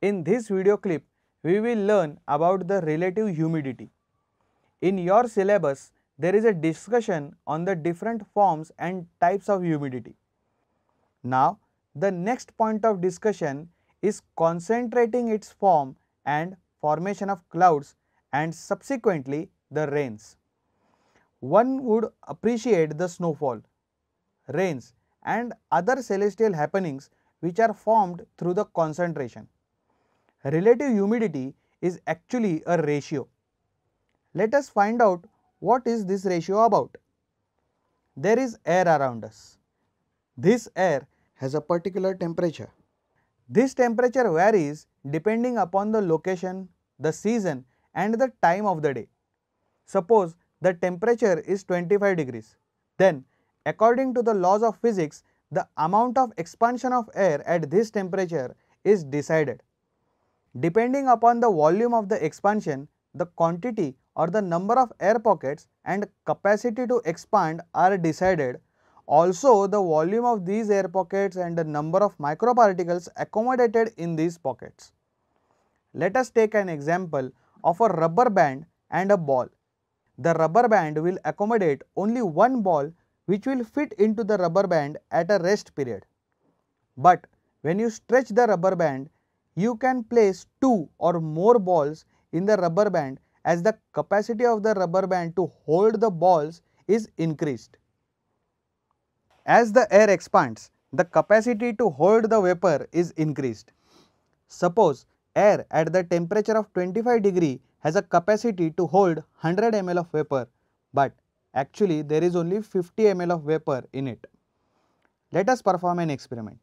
In this video clip, we will learn about the relative humidity. In your syllabus, there is a discussion on the different forms and types of humidity. Now, the next point of discussion is concentrating its form and formation of clouds and subsequently the rains. One would appreciate the snowfall, rains and other celestial happenings which are formed through the concentration. Relative humidity is actually a ratio. Let us find out what is this ratio about. There is air around us. This air has a particular temperature. This temperature varies depending upon the location, the season and the time of the day. Suppose the temperature is 25 degrees. Then, according to the laws of physics, the amount of expansion of air at this temperature is decided. Depending upon the volume of the expansion, the quantity or the number of air pockets and capacity to expand are decided. Also, the volume of these air pockets and the number of microparticles accommodated in these pockets. Let us take an example of a rubber band and a ball. The rubber band will accommodate only one ball which will fit into the rubber band at a rest period. But when you stretch the rubber band, you can place 2 or more balls in the rubber band as the capacity of the rubber band to hold the balls is increased. As the air expands, the capacity to hold the vapor is increased. Suppose air at the temperature of 25 degree has a capacity to hold 100 ml of vapor, but actually there is only 50 ml of vapor in it. Let us perform an experiment.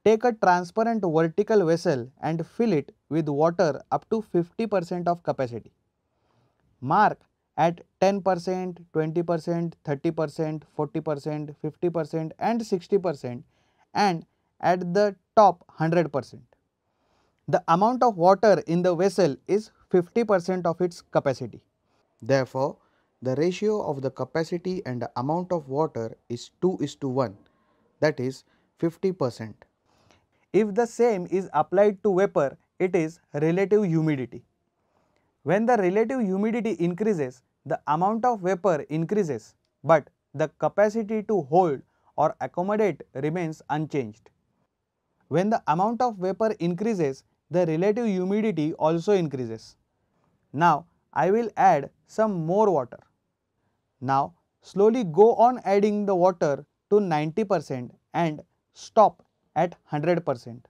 Take a transparent vertical vessel and fill it with water up to 50% of capacity. Mark at 10%, 20%, 30%, 40%, 50% and 60% and at the top 100%. The amount of water in the vessel is 50% of its capacity. Therefore, the ratio of the capacity and the amount of water is 2:1, that is 50%. If the same is applied to vapor, it is relative humidity. When the relative humidity increases, the amount of vapor increases, but the capacity to hold or accommodate remains unchanged. When the amount of vapor increases, the relative humidity also increases. Now, I will add some more water. Now, slowly go on adding the water to 90% and stop at 100%.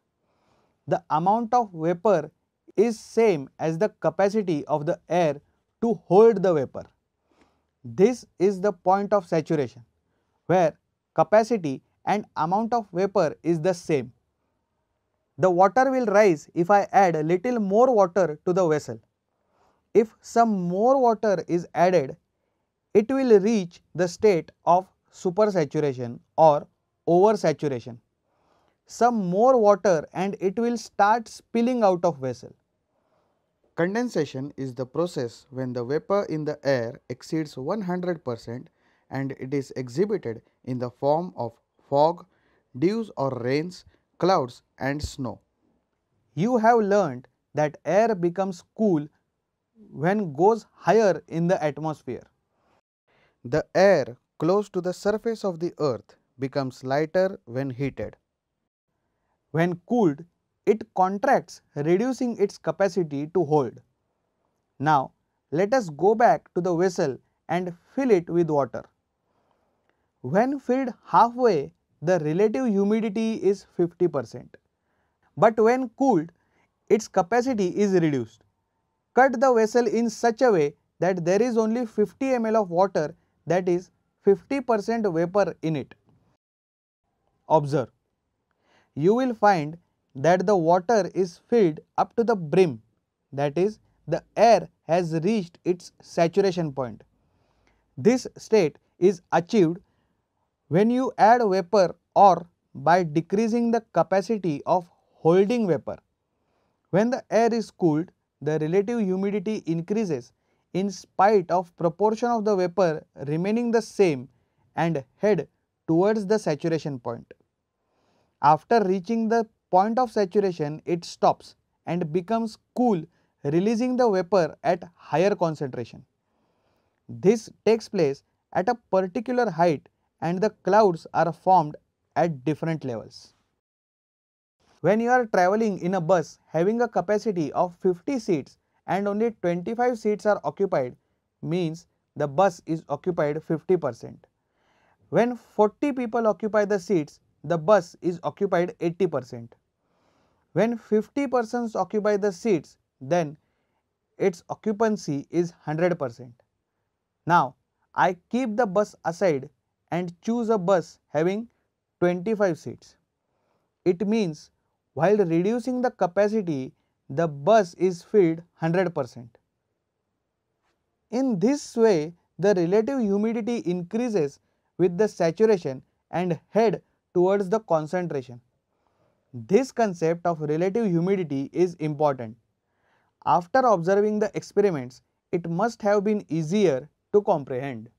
The amount of vapor is same as the capacity of the air to hold the vapor. This is the point of saturation, where capacity and amount of vapor is the same. The water will rise if I add a little more water to the vessel. If some more water is added, it will reach the state of supersaturation or oversaturation. Some more water and it will start spilling out of vessel. Condensation is the process when the vapor in the air exceeds 100% and it is exhibited in the form of fog, dews or rains, clouds and snow. You have learned that air becomes cool when goes higher in the atmosphere. The air close to the surface of the earth becomes lighter when heated. When cooled, it contracts, reducing its capacity to hold. Now, let us go back to the vessel and fill it with water. When filled halfway, the relative humidity is 50%. But when cooled, its capacity is reduced. Cut the vessel in such a way that there is only 50 ml of water, that is 50% vapor in it. Observe. You will find that the water is filled up to the brim, that is, the air has reached its saturation point. This state is achieved when you add vapor or by decreasing the capacity of holding vapor. When the air is cooled, the relative humidity increases in spite of proportion of the vapor remaining the same and head towards the saturation point. After reaching the point of saturation, it stops and becomes cool, releasing the vapor at higher concentration. This takes place at a particular height and the clouds are formed at different levels. When you are traveling in a bus having a capacity of 50 seats and only 25 seats are occupied, means the bus is occupied 50%. When 40 people occupy the seats, the bus is occupied 80%. When 50 persons occupy the seats, then its occupancy is 100%. Now, I keep the bus aside and choose a bus having 25 seats. It means while reducing the capacity, the bus is filled 100%. In this way, the relative humidity increases with the saturation and head towards the concentration. This concept of relative humidity is important. After observing the experiments, it must have been easier to comprehend.